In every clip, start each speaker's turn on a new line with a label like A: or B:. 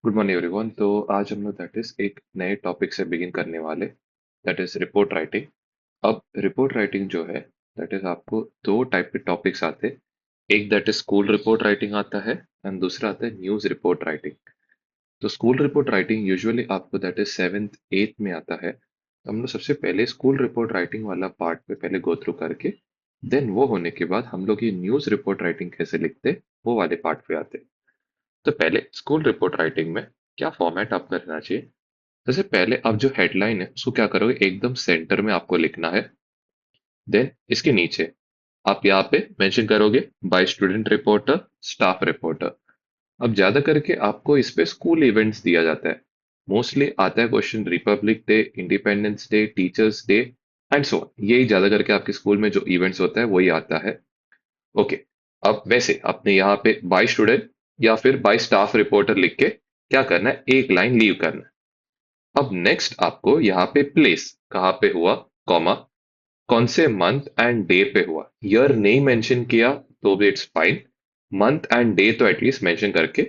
A: Good morning everyone. तो आज हम लोग एक नए टॉपिक से बिगिन करने वाले, दैट इज रिपोर्ट राइटिंग। अब रिपोर्ट राइटिंग जो है, दैट इज आपको दो टाइप के टॉपिक्स आते हैं। एक that is school report writing आता है एंड दूसरा आता है न्यूज़ रिपोर्ट राइटिंग। तो स्कूल रिपोर्ट राइटिंग यूजुअली आपको दैट इज सेवेंथ एट्थ में आता है। तो हम लोग सबसे पहले स्कूल रिपोर्ट राइटिंग वाला पार्ट पे पहले गो थ्रू करके देन वो होने के बाद हम लोग ये न्यूज़ रिपोर्ट राइटिंग कैसे लिखते वो वाले पार्ट पे आते हैं। तो पहले स्कूल रिपोर्ट राइटिंग में क्या फॉर्मेट आपका रहना चाहिए। जैसे पहले आप जो हेडलाइन है उसको क्या करोगे, एकदम सेंटर में आपको लिखना है। देन इसके नीचे आप यहाँ पे मेंशन करोगे by student reporter, staff reporter. अब ज्यादा करके आपको इस पे स्कूल इवेंट्स दिया जाता है। मोस्टली आता है question Republic day, independence day, teachers day and so on. यही ज्यादा करके आपके स्कूल में जो इवेंट्स होता है वही आता है। ओके। अब वैसे आपने यहाँ पे बाय स्टूडेंट या फिर बाय स्टाफ रिपोर्टर लिख के क्या करना है, एक लाइन लीव करना है। अब नेक्स्ट आपको यहाँ पे प्लेस कहाँ पे हुआ, कॉमा, कौन से मंथ एंड डे पे हुआ। ईयर नहीं मेंशन किया तो भी it's fine. Month and day तो एटलीस्ट मेंशन करके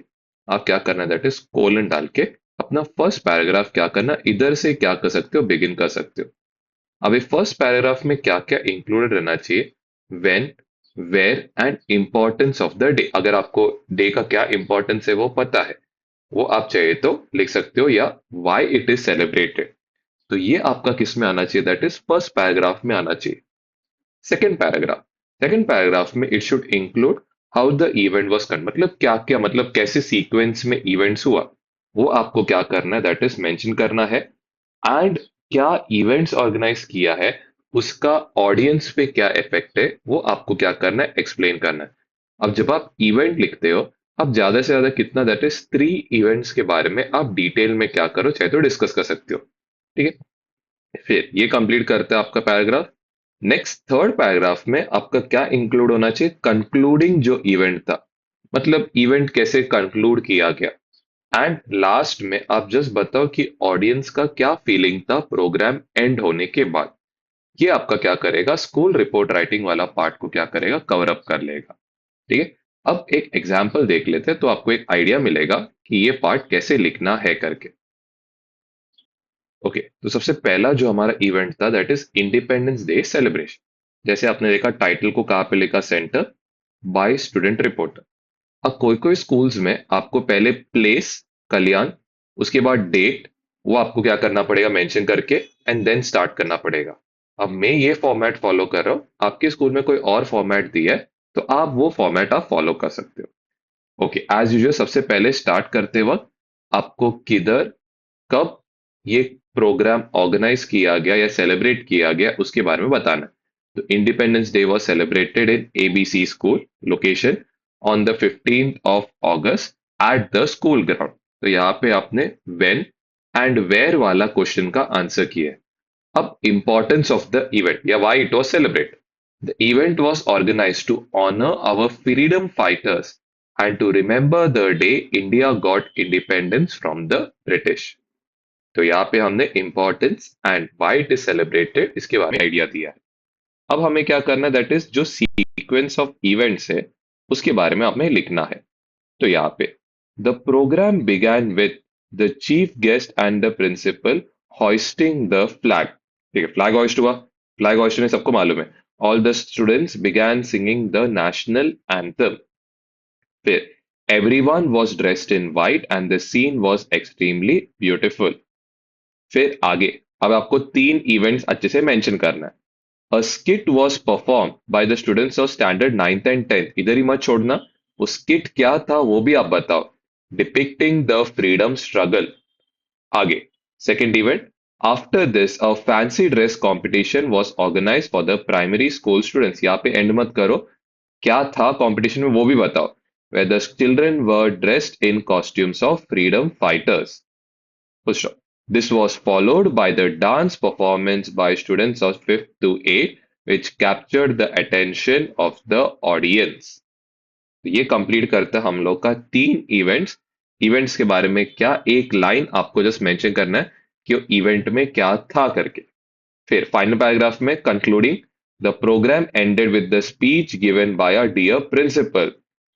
A: आप क्या करना है, दैट इज कोलन डाल के अपना फर्स्ट पैराग्राफ क्या करना, इधर से क्या कर सकते हो, बिगिन कर सकते हो। अब ये फर्स्ट पैराग्राफ में क्या क्या इंक्लूडेड रहना चाहिए, when, where and importance of the day. अगर आपको डे का क्या इंपॉर्टेंस है वो पता है, वो आप चाहे तो लिख सकते हो, या व्हाई इट इज सेलिब्रेटेड। तो ये आपका किस में आना चाहिए, दैट इज फर्स्ट पैराग्राफ में आना चाहिए। सेकेंड पैराग्राफ में it should include how the event was conducted, मतलब क्या क्या, मतलब कैसे सीक्वेंस में इवेंट्स हुआ, वो आपको क्या करना है, दैट इज मेंशन करना है। एंड क्या इवेंट्स ऑर्गेनाइज किया है, उसका ऑडियंस पे क्या इफेक्ट है, वो आपको क्या करना है, एक्सप्लेन करना है। अब जब आप इवेंट लिखते हो, आप ज्यादा से ज्यादा कितना, दैट इज 3 इवेंट्स के बारे में आप डिटेल में क्या करो चाहे तो डिस्कस कर सकते हो। ठीक है। फिर ये कंप्लीट करता है आपका पैराग्राफ। नेक्स्ट थर्ड पैराग्राफ में आपका क्या इंक्लूड होना चाहिए, कंक्लूडिंग जो इवेंट था, मतलब इवेंट कैसे कंक्लूड किया गया। एंड लास्ट में आप जस्ट बताओ कि ऑडियंस का क्या फीलिंग था प्रोग्राम एंड होने के बाद। ये आपका क्या करेगा, स्कूल रिपोर्ट राइटिंग वाला पार्ट को क्या करेगा, कवर अप कर लेगा। ठीक है। अब एक एग्जाम्पल देख लेते हैं तो आपको एक आइडिया मिलेगा कि ये पार्ट कैसे लिखना है करके। ओके, तो सबसे पहला जो हमारा इवेंट था that is independence day celebration. जैसे आपने देखा टाइटल को कहाँ पे लिखा, सेंटर बाय स्टूडेंट रिपोर्टर। अब कोई कोई स्कूल्स में आपको पहले प्लेस, कल्याण, उसके बाद डेट, वो आपको क्या करना पड़ेगा, मेंशन करके एंड देन स्टार्ट करना पड़ेगा। अब मैं ये फॉर्मेट फॉलो कर रहा हूँ, आपके स्कूल में कोई और फॉर्मेट दिया है तो आप वो फॉर्मेट आप फॉलो कर सकते हो। ओके, एज यूजुअल सबसे पहले स्टार्ट करते वक्त आपको किधर, कब ये प्रोग्राम ऑर्गेनाइज किया गया या सेलिब्रेट किया गया उसके बारे में बताना है। तो independence day was celebrated in ABC school location on the 15th of August at the school ground. तो यहाँ पे आपने व्हेन एंड वेयर वाला क्वेश्चन का आंसर किया है। अब इंपॉर्टेंस ऑफ द इवेंट या why it was celebrated, the event was organised to honour our freedom fighters and to remember the day India got independence from the British. तो यहाँ पे हमने importance and why it is celebrated इसके बारे में idea दिया है। अब हमें क्या करना है, दैट इज जो सीक्वेंस ऑफ इवेंट्स है उसके बारे में हमें लिखना है। तो यहाँ पे the programme began with the chief guest and the principal hoisting the flag. ठीक है, फ्लैग होइस्ट हुआ। फ्लैग होइस्ट में सबको मालूम है, all the students began singing the national anthem. फिर everyone was dressed in white and the scene was extremely beautiful। फिर आगे, अब आपको 3 इवेंट्स अच्छे से मेंशन करना है। A skit was perform by the students of standard 9th and 10th, इधर ही मत छोड़ना। वो स्किट क्या था वो भी आप बताओ, डिपिक्टिंग द फ्रीडम स्ट्रगल। आगे, second event, after this a fancy dress competition was organise for the primary school students. यहाँ पे एंड मत करो, क्या था कॉम्पिटिशन में वो भी बताओ। where the children were dressed in costumes of freedom fighters। Full stop. This was followed by the dance performance by students of 5th to 8th, which captured the attention of the audience। तो ये complete करता है हम लोग का 3 events. Events के बारे में क्या, एक लाइन आपको जस्ट मेंशन करना है कि इवेंट में क्या था करके। फिर फाइनल पैराग्राफ में concluding, the programme ended with the speech given by a dear principal,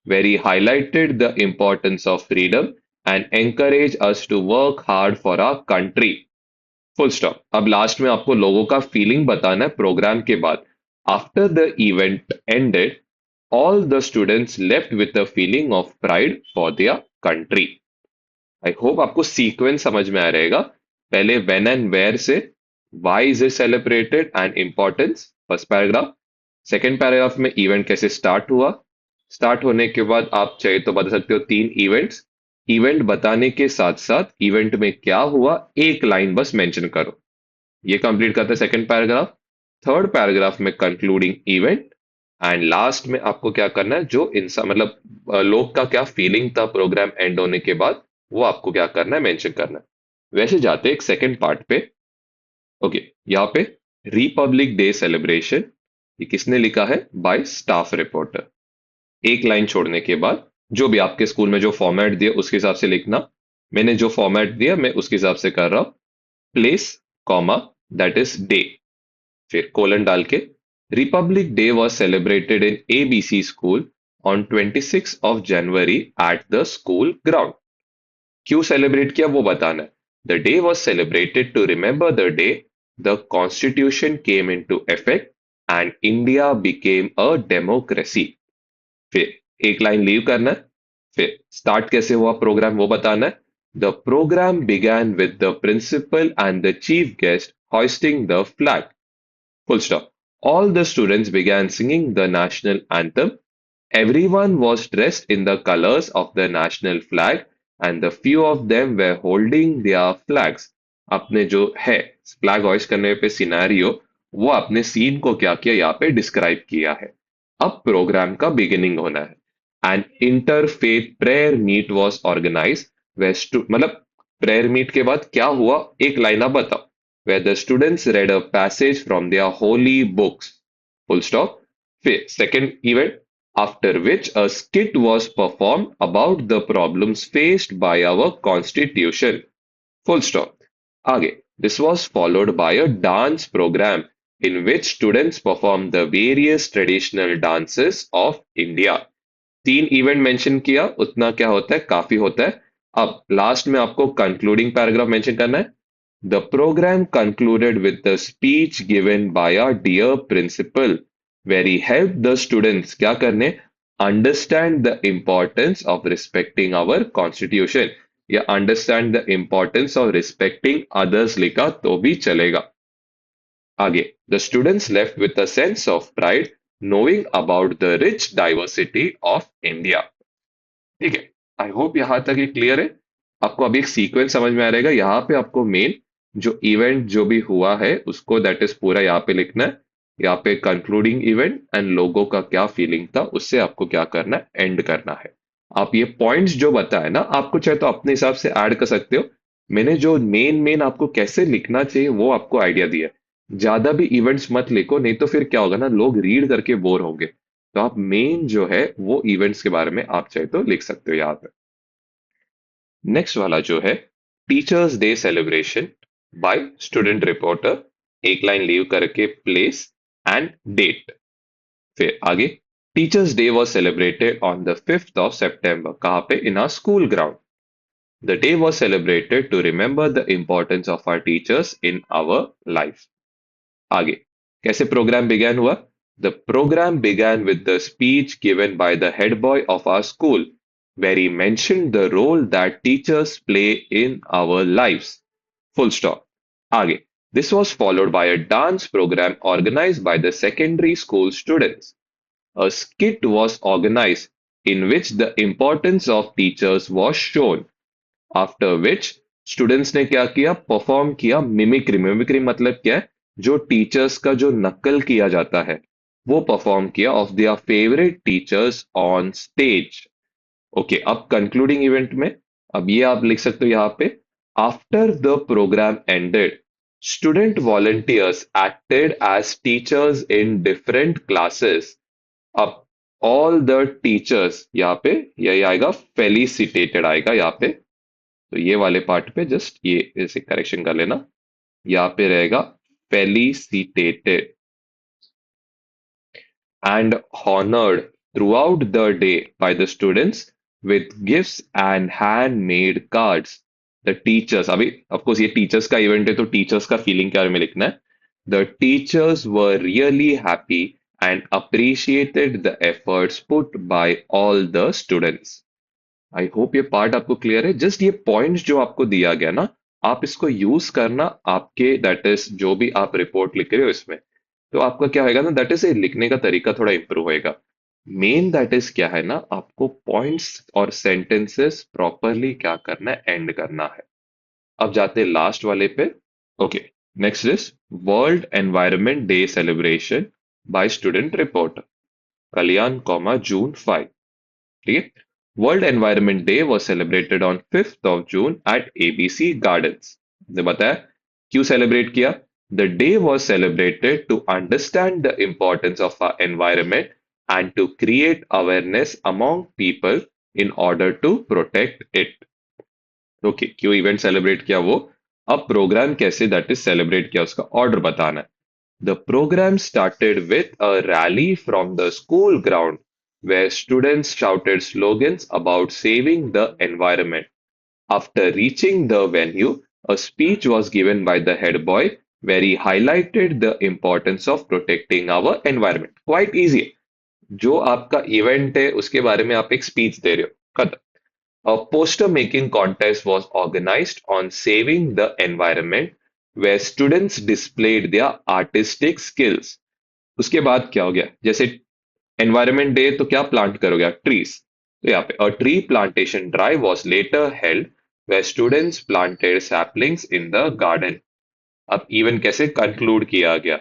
A: where he highlighted the importance of freedom and encourage us to work hard for our country. Full stop. अब last में आपको लोगों का feeling बताना है programme के बाद। After the event ended, all the students left with a feeling of pride for their country. I hope आपको सीक्वेंस समझ में आ रहेगा। पहले व्हेन एंड वेयर से, why is it celebrated and importance, first paragraph. Second paragraph में event कैसे start हुआ। Start होने के बाद आप चाहे तो बता सकते हो तीन इवेंट्स। इवेंट बताने के साथ साथ इवेंट में क्या हुआ एक लाइन बस मेंशन करो। ये कंप्लीट करते हैं सेकंड पैराग्राफ। थर्ड पैराग्राफ में कंक्लूडिंग इवेंट। एंड लास्ट में आपको क्या करना है, जो इंसान मतलब लोग का क्या फीलिंग था प्रोग्राम एंड होने के बाद, वो आपको क्या करना है, मेंशन करना है। वैसे जाते हैं एक सेकंड पार्ट पे। ओके, यहाँ पे रिपब्लिक डे सेलिब्रेशन, ये किसने लिखा है, बाय स्टाफ रिपोर्टर। एक लाइन छोड़ने के बाद जो भी आपके स्कूल में जो फॉर्मेट दिया उसके हिसाब से लिखना। मैंने जो फॉर्मेट दिया मैं उसके हिसाब से कर रहा हूँ। Place, comma, that is day, फिर कोलन डाल के। Republic day was celebrated in ABC school on 26 of January at the school ground. क्यों सेलिब्रेट किया वो बताना है। The day was celebrated to remember the day the constitution came in to effect and India became a democracy. फिर एक line leave करना है। फिर स्टार्ट कैसे हुआ प्रोग्राम वो बताना है। The programme began with the principal and the chief guest hoisting the flag. Full stop. All the students began singing the national anthem. Everyone was dressed in the colors of the national flag, and the few of them were holding their flags. अपने जो है flag hoist करने पे scenario, वो अपने scene को क्या किया यहाँ पे डिस्क्राइब किया है। अब प्रोग्राम का बिगिनिंग होना है। And interfaith prayer meet was organise. मतलब प्रेयर मीट के बाद क्या हुआ एक लाइन आप बताओ। where the students read a passage from their holy books. Full stop. Second event, after which a skit was performed about the problems faced by our constitution. Full stop. Aage. This was followed by a dance program in which students performed the various traditional dances of India. तीन event mention किया, उतना क्या होता है, काफी होता है। अब लास्ट में आपको कंक्लूडिंग पैराग्राफ मेंशन करना है। The program concluded with the speech given by our dear principal, where he helped the students क्या करने, understand the importance of respecting our constitution, या understand the importance of respecting others लिखा तो भी चलेगा। आगे, the students left with a sense of pride knowing about the rich diversity of India। ठीक है, आई होप यहाँ तक ये क्लियर है। आपको अभी एक सीक्वेंस समझ में आ रहेगा। यहाँ पे आपको मेन जो इवेंट जो भी हुआ है उसको दैट इज पूरा यहाँ पे लिखना है। यहाँ पे कंक्लूडिंग इवेंट एंड लोगों का क्या फीलिंग था उससे आपको क्या करना है, एंड करना है। आप ये पॉइंट्स जो बताए ना, आपको चाहे तो अपने हिसाब से ऐड कर सकते हो। मैंने जो मेन मेन आपको कैसे लिखना चाहिए वो आपको आइडिया दिया है। ज्यादा भी इवेंट्स मत लिखो, नहीं तो फिर क्या होगा ना, लोग रीड करके बोर होंगे। तो आप मेन जो है वो इवेंट्स के बारे में आप चाहे तो लिख सकते हो यहाँ पे। नेक्स्ट वाला जो है teachers day celebration by student reporter, एक लाइन लीव करके प्लेस एंड डेट। फिर आगे, teachers day was celebrated on the 5th of September, कहाँ पे, in our school ground. The day was celebrated to remember the importance of our teachers in our life. आगे, कैसे programme began हुआ। The programme began with the speech given by the head boy of our school, where he mentioned the role that teachers play in our lives. Full stop. Aage. This was followed by a dance program organized by the secondary school students. A skit was organized in which the importance of teachers was shown. After which students ने क्या किया, perform किया mimicry. Mimicry मतलब क्या है, जो teachers का जो नकल किया जाता है वो परफॉर्म किया of their favourite teachers on stage. Okay, अब कंक्लूडिंग इवेंट में अब ये आप लिख सकते हो यहाँ पे। After the programme ended, student volunteers acted as teachers in different classes. अब ऑल द टीचर्स, यहाँ पे यही आएगा, फेलिसिटेटेड आएगा यहाँ पे। तो ये वाले पार्ट पे जस्ट ये इसे करेक्शन कर लेना। यहाँ पे रहेगा felicitated and honored throughout the day by the students with gifts and handmade cards. The teachers, अभी of course ये teachers का event है तो teachers का feeling के बारे में लिखना है. The teachers were really happy and appreciated the efforts put by all the students. I hope ये पार्ट आपको क्लियर है. जस्ट ये पॉइंट्स जो आपको दिया गया ना, आप इसको यूज करना आपके दैट इज जो भी आप रिपोर्ट लिख रहे हो इसमें. तो आपका क्या होगा ना, दैट इज लिखने का तरीका थोड़ा इंप्रूव होएगा. मेन दैट इज क्या है ना, आपको पॉइंट्स और सेंटेंसेस प्रॉपरली क्या करना है, एंड करना है. अब जाते हैं लास्ट वाले पे. Okay, next is world environment day celebration by student report, Kalyan comma June 5. ठीक है. World environment day was celebrated on 5 June at ABC gardens. ने बताया क्यों सेलिब्रेट किया. The day was celebrated to understand the importance of our environment and to create awareness among people in order to protect it. Okay, क्यों event celebrate किया वो. अब programme कैसे that is celebrate किया उसका ऑर्डर बताना है. The program started with a rally from the school ground where students shouted slogans about saving the environment. After reaching the venue, a speech was given by the head boy where he highlighted the importance of protecting our environment. Quite easy. जो आपका event है उसके बारे में आप एक speech दे रहे हो, खत्म. A poster making contest was organized on saving the environment where students displayed their artistic skills. उसके बाद क्या हो गया, जैसे एनवायरनमेंट डे तो क्या प्लांट करोगे आप, ट्रीज. तो यहाँ पे a tree plantation drive was later held where students planted saplings in the garden. अब इवन कैसे कंक्लूड किया गया.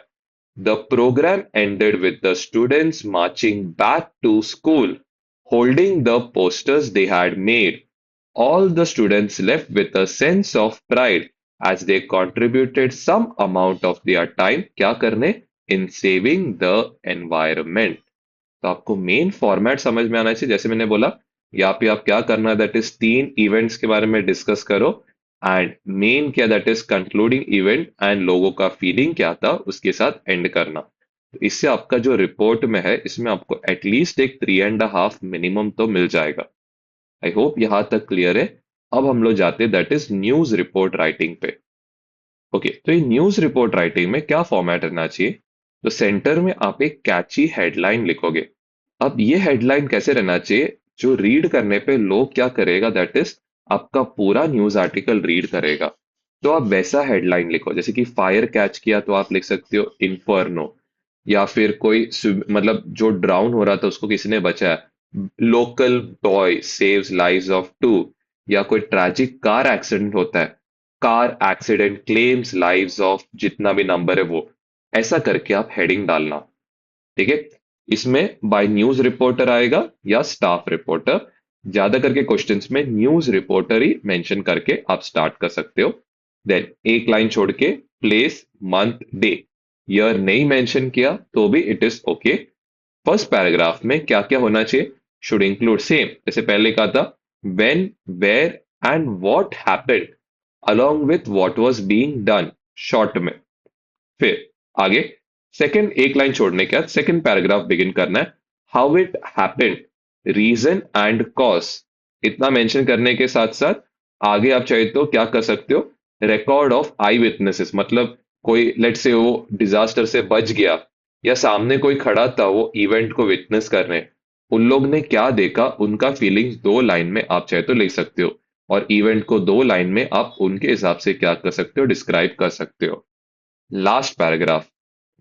A: The program ended with the students marching back to school, holding the posters they had made. All the students left with a sense of pride as they contributed some amount of their time क्या करने, in saving the environment. तो आपको main format समझ में आना चाहिए. जैसे मैंने बोला यहाँ पे आप क्या करना है, दैट इज 3 इवेंट्स के बारे में डिस्कस करो एंड मेन क्या, that is concluding event and लोगों का फीलिंग क्या था उसके साथ एंड करना. तो इससे आपका जो रिपोर्ट में है इसमें आपको एटलीस्ट एक 3.5 मिनिमम तो मिल जाएगा. आई होप यहां तक क्लियर है. अब हम लोग जाते हैं that is news report writing पे. ओके, तो ये न्यूज रिपोर्ट राइटिंग में क्या फॉर्मेट रहना चाहिए. तो सेंटर में आप एक कैची हेडलाइन लिखोगे. अब ये हेडलाइन कैसे रहना चाहिए, जो रीड करने पे लोग क्या करेगा, दैट इज आपका पूरा न्यूज आर्टिकल रीड करेगा. तो आप वैसा हेडलाइन लिखो. जैसे कि फायर कैच किया तो आप लिख सकते हो इन्फर्नो, या फिर कोई मतलब जो ड्राउन हो रहा था उसको किसी ने बचाया, local boy saves lives of 2. या कोई ट्रैजिक कार एक्सीडेंट होता है, car accident claims lives of जितना भी नंबर है वो. ऐसा करके आप हेडिंग डालना. ठीक है. इसमें बाय न्यूज रिपोर्टर आएगा या स्टाफ रिपोर्टर. ज्यादा करके क्वेश्चंस में न्यूज रिपोर्टर ही मेंशन करके आप स्टार्ट कर सकते हो. देन एक लाइन छोड़ के प्लेस मंथ डे, ईयर नहीं मेंशन किया तो भी it is okay. First paragraph में क्या क्या होना चाहिए, शुड इंक्लूड सेम जैसे पहले कहा था, when, where and what happened along with what was being done, short में. फिर आगे सेकंड एक लाइन छोड़ने के बाद सेकंड पैराग्राफ बिगिन करना है, how it happened, reason and cause. इतना मेंशन करने के साथ साथ आगे आप चाहे तो क्या कर सकते हो, रिकॉर्ड ऑफ आई विटनेसेस. मतलब कोई लेट से वो डिजास्टर से बच गया या सामने कोई खड़ा था वो इवेंट को विटनेस करने, उन लोग ने क्या देखा उनका फीलिंग्स 2 लाइन में आप चाहे तो लिख सकते हो. और इवेंट को 2 लाइन में आप उनके हिसाब से क्या कर सकते हो, डिस्क्राइब कर सकते हो. Last paragraph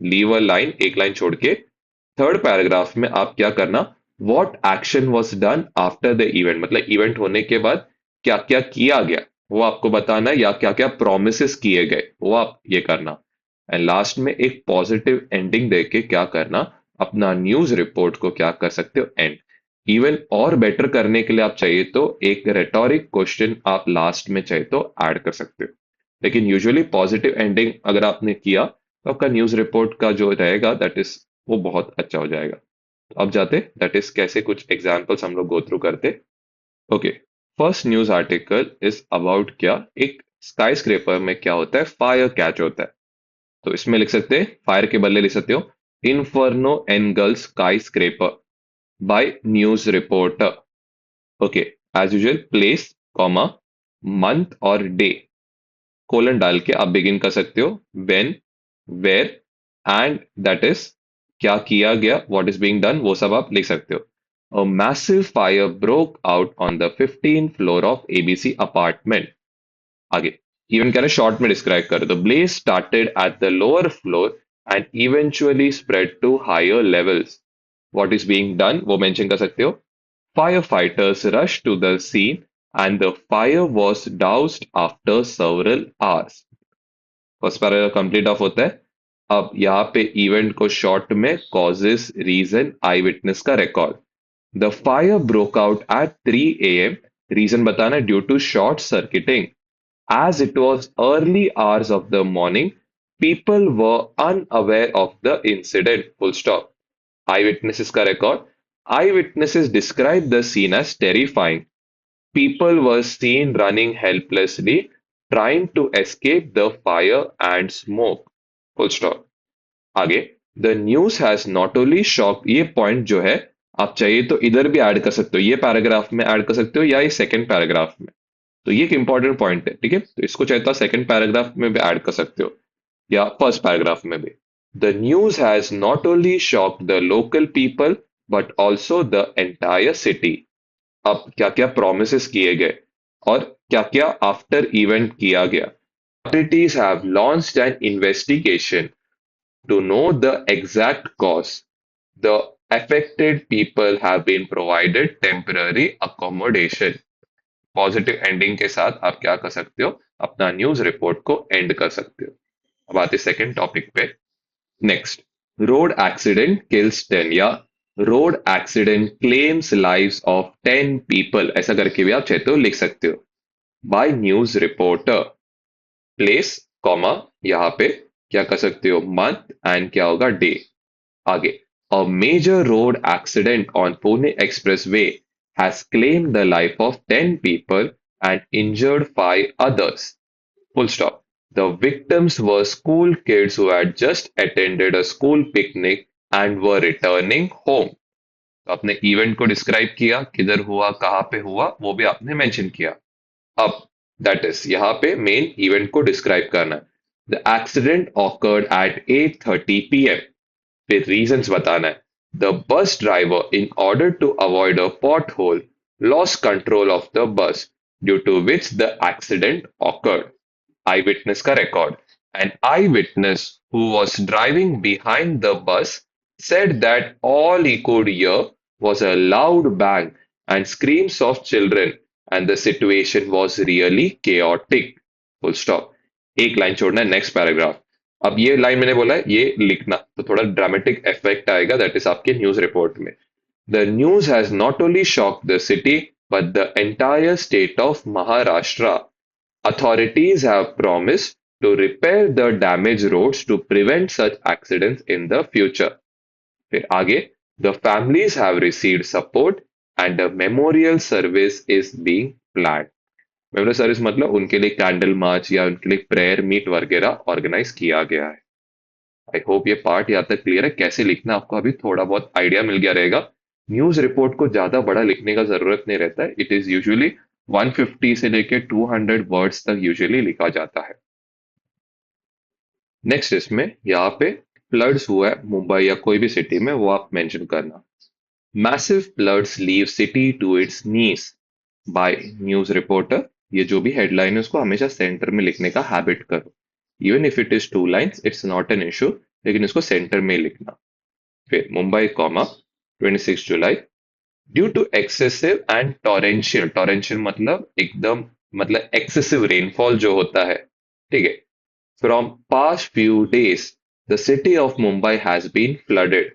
A: leave a line, एक लाइन छोड़ के. थर्ड पैराग्राफ में आप क्या करना, what action was done after the event, मतलब इवेंट होने के बाद क्या क्या किया गया वो आपको बताना है, या क्या क्या प्रोमिस किए गए वो आप ये करना. एंड लास्ट में एक पॉजिटिव एंडिंग देके क्या करना, अपना न्यूज रिपोर्ट को क्या कर सकते हो, एंड. इवन और बेटर करने के लिए आप चाहिए तो एक रेटोरिक क्वेश्चन आप लास्ट में चाहिए तो ऐड कर सकते हो. लेकिन यूजुअली पॉजिटिव एंडिंग अगर आपने किया तो आपका न्यूज रिपोर्ट का जो रहेगा दैट इज वो बहुत अच्छा हो जाएगा. तो अब जाते दैट इज कैसे कुछ एग्जांपल्स हम लोग गो थ्रू करते. Okay, first news article is about क्या, एक स्काई स्क्रेपर में क्या होता है, फायर कैच होता है. तो इसमें लिख सकते हैं, फायर के बदले लिख सकते हो, inferno engulf skyscraper by news reporter. Okay, as usual place, comma, month और डे, कोलन डाल के आप बिगिन कर सकते हो। When, where, and that is क्या किया गया, व्हाट इज बीइंग डन, वो सब आप लिख सकते हो। A massive fire broke out on the 15th floor of ABC apartment. आगे, इवन क्या है, शॉर्ट में डिस्क्राइब कर दो। Blaze started at the lower floor and eventually spread to higher levels. What is being done वो mention कर सकते हो। Fire fighters rush to the scene and the fire was doused after several hours। First paragraph complete off होता है। अब यहाँ पे event को शॉर्ट में कॉजेस, रीजन, आई विटनेस का record. The fire broke out at 3 a.m. Reason बताना, due to short circuiting. As it was early hours of the morning, people were unaware of the incident. Full stop. Eyewitnesses का record. Eyewitnesses described the scene as terrifying. People were seen running helplessly, trying to escape the fire and smoke. Full stop. आगे, the news has not only shock, ये point जो है आप चाहे तो इधर भी ऐड कर सकते हो, ये पैराग्राफ में ऐड कर सकते हो या ये सेकंड पैराग्राफ में। तो ये एक इंपॉर्टेंट पॉइंट है, ठीक है, तो इसको चाहे तो सेकंड पैराग्राफ में भी ऐड कर सकते हो या फर्स्ट पैराग्राफ में भी। The news has not only shock the local people but also the entire city. अब क्या क्या प्रोमिस किए गए और क्या क्या आफ्टर इवेंट किया गया। Authorities have launched an investigation to know the exact cause. The affected people have been provided temporary accommodation. Positive ending के साथ आप क्या कर सकते हो, अपना न्यूज रिपोर्ट को एंड कर सकते हो। अब आते सेकंड टॉपिक पे। नेक्स्ट, रोड एक्सीडेंट किल्स 10 या road accident claims lives of 10 people, ऐसा करके भी आप चाहते हो लिख सकते हो। By news reporter, place, comma, यहाँ पे क्या कर सकते हो, मंथ एंड क्या होगा, डे। आगे, a major road accident on Pune Expressway has claimed the life of 10 people and injured 5 others. Full stop. The victims were school kids who had just attended a school picnic and were returning home. तो आपने event को describe किया, किधर हुआ, कहाँ पे हुआ, वो भी आपने मेंशन किया। अब दैट इज यहाँ पे मेन इवेंट को डिस्क्राइब करना है। The accident occurred at 8:30 p.m. फिर रीजंस बताना है। The bus driver in order to avoid a pothole lost control of the bus due to which the accident occurred. Eye witness का record. An eye witness who was driving behind the bus said that all he could hear was a loud bang and screams of children and the situation was really chaotic. Full stop. एक line छोड़ना है, next paragraph. अब ये line मैंने बोला है ये लिखना, तो थोड़ा ड्रामेटिक इफेक्ट आएगा, दैट इज आपके न्यूज रिपोर्ट में। The news has not only shock the city but the entire state of Maharashtra. Authorities have promised to repair the damaged roads to prevent such accidents in the future. फिर आगे, the families have received support and a memorial service is being planned. Memorial service मतलब उनके लिए candle march या उनके लिए prayer meet वगैरह organise किया गया है। आई होप ये पार्ट यहाँ तक क्लियर है, कैसे लिखना आपको अभी थोड़ा बहुत आइडिया मिल गया रहेगा। न्यूज रिपोर्ट को ज्यादा बड़ा लिखने का जरूरत नहीं रहता है, इट इज यूजुअली 150 से लेके 200 वर्ड्स तक यूजुअली लिखा जाता है। नेक्स्ट इसमें यहाँ पे फ्लड्स हुआ है मुंबई या कोई भी सिटी में, वो आप मेंशन करना। Massive floods leave city to its knees by news reporter. ये जो भी हेडलाइन है उसको हमेशा सेंटर में लिखने का हैबिट करो। Even if it is 2 lines it's not an issue, लेकिन इसको सेंटर में लिखना। फिर Mumbai, comma, 26 July, due to excessive and torrential, torrential मतलब एकदम, मतलब एक्सेसिव रेनफॉल जो होता है, ठीक है। From past few days the city of Mumbai has been flooded.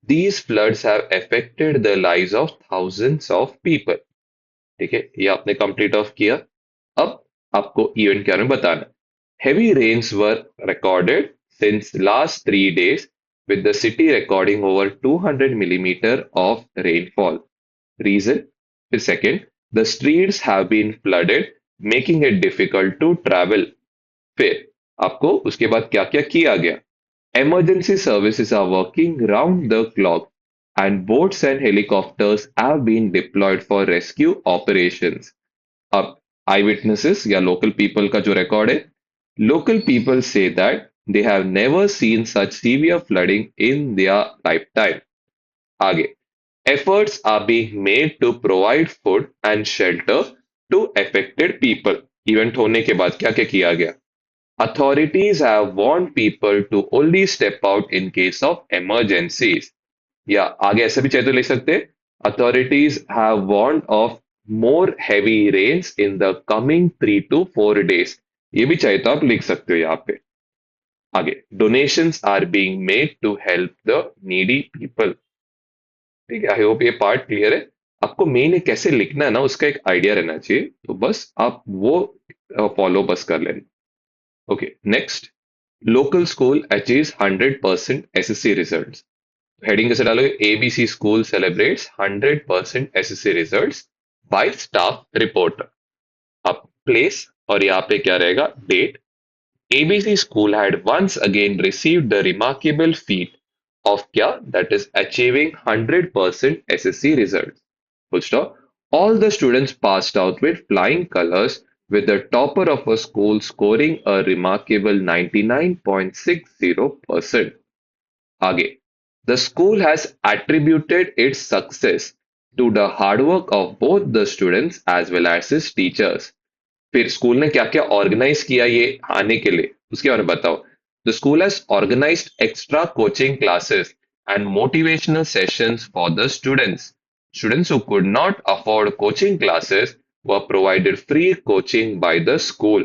A: These floods have affected the lives of thousands of people. ठीक है, ये आपने कंप्लीट ऑफ किया। अब आपको इवेंट के बारे में बताना। Heavy rains were recorded since last 3 days with the city recording over 200 millimeter of rainfall. Reason? फिर second, the streets have been flooded, making it difficult to travel. फिर आपको उसके बाद क्या क्या किया गया। Emergency services are working round the clock and boats and helicopters have been deployed for rescue operations. अब eyewitnesses या local people का जो record है, local people say that they have never seen such severe flooding in their lifetime. आगे, efforts are being made to provide food and shelter to affected people. Event होने के बाद क्या क्या किया गया? Authorities have warned people to only step out in case of emergencies. या आगे ऐसे भी चाहे तो लिख सकते हैं, authorities have warned of more heavy rains in the coming 3 to 4 days. ये भी चाहे तो आप लिख सकते हो यहाँ पे. आगे, donations are being made to help the needy people. ठीक है, आई होप ये पार्ट क्लियर है. आपको मेन ये कैसे लिखना है ना, उसका एक आइडिया रहना चाहिए, तो बस आप वो फॉलो बस कर लेना. Okay, next. Local school achieves 100% SSC results. Heading कैसे डालोगे? ABC school celebrates 100% SSC results bye staff reporter. अब प्लेस और यहाँ पे क्या रहेगा? Date. ABC school had once again received the remarkable feat of क्या? That is achieving 100% SSC results. Full stop. All the students passed out with flying colors, with the topper of a school scoring a remarkable 99.60%. आगे. The school has attributed its success to the hard work of both the students as well as its teachers. फिर school ने क्या क्या organise किया ये आने के लिए, उसके बारे में बताओ. The school has organised extra coaching classes and motivational sessions for the students. Students who could not afford coaching classes were provided free coaching by the school.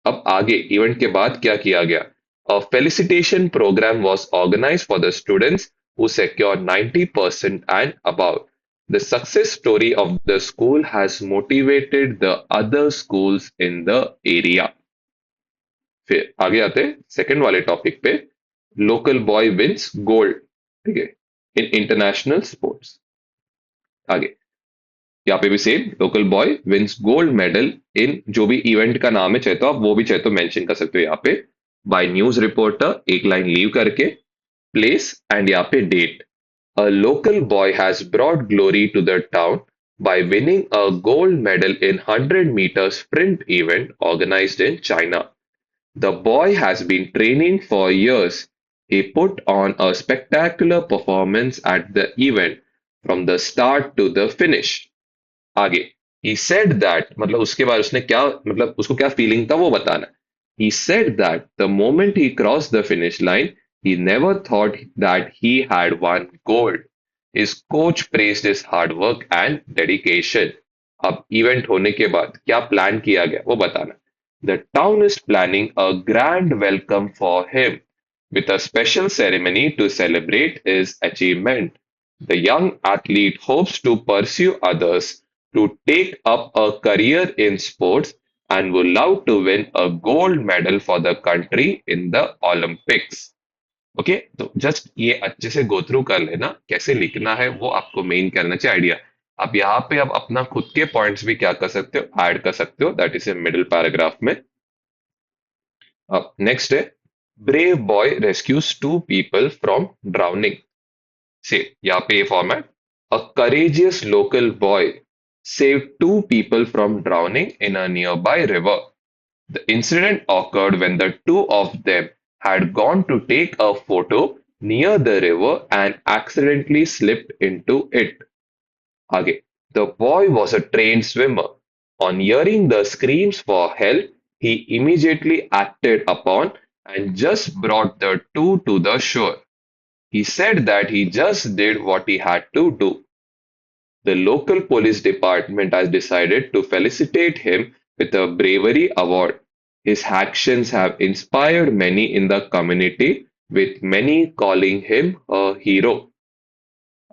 A: अब आगे इवेंट के बाद क्या किया गया? A felicitation program was organized for the students who secured 90% and above. The success story of the school has motivated the other schools in the area. फिर आगे आते हैं सेकंड वाले टॉपिक पे. लोकल बॉय विंस गोल्ड, ठीक है, in international sports. आगे यहाँ पे भी same, local boy wins gold medal in, जो भी इवेंट का नाम है चाहे तो आप वो भी चाहे तो मेंशन कर सकते हो यहाँ पे. बाय न्यूज रिपोर्टर, एक लाइन लीव करके. प्लेस एंड यहाँ पे date. A local boy has brought glory to the town by winning a gold medal in 100-meter sprint event organized in China. The boy has been training for years. He put on a spectacular performance at the event from the start to the finish. आगे, he said that, मतलब उसके बाद उसने क्या, मतलब उसको क्या feeling था वो बताना. He said that the moment he crossed the finish line, he never thought that he had won gold. His coach praised his hard work and dedication. अब इवेंट होने के बाद क्या प्लान किया गया वो बताना. The town is planning a grand welcome for him with a special ceremony to celebrate his achievement. The young athlete hopes to pursue others to take up a career in sports and would love to win a gold medal for the country in the Olympics. Okay, तो just ये अच्छे से go through कर लेना, कैसे लिखना है वो आपको मेन करना चाहिए आइडिया. आप यहाँ पे अब अपना खुद के पॉइंट्स भी क्या कर सकते हो, ऐड कर सकते हो, that is a middle paragraph में. अब नेक्स्ट है, brave boy rescues 2 people from drowning. से यहाँ पे ये format. A courageous local boy saved 2 people from drowning in a nearby river. The incident occurred when the two of them had gone to take a photo near the river and accidentally slipped into it. Again, the boy was a trained swimmer. On hearing the screams for help, he immediately acted upon and just brought the two to the shore. He said that he just did what he had to do. The local police department has decided to felicitate him with a bravery award. His actions have inspired many in the community, with many calling him a hero.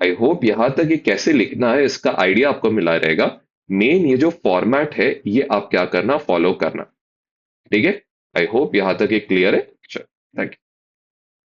A: I hope यहां तक ये कैसे लिखना है इसका idea आपको मिला रहेगा. मेन ये जो फॉर्मेट है ये आप क्या करना, फॉलो करना. ठीक है, आई होप यहां तक ये क्लियर है. चलो, थैंक यू.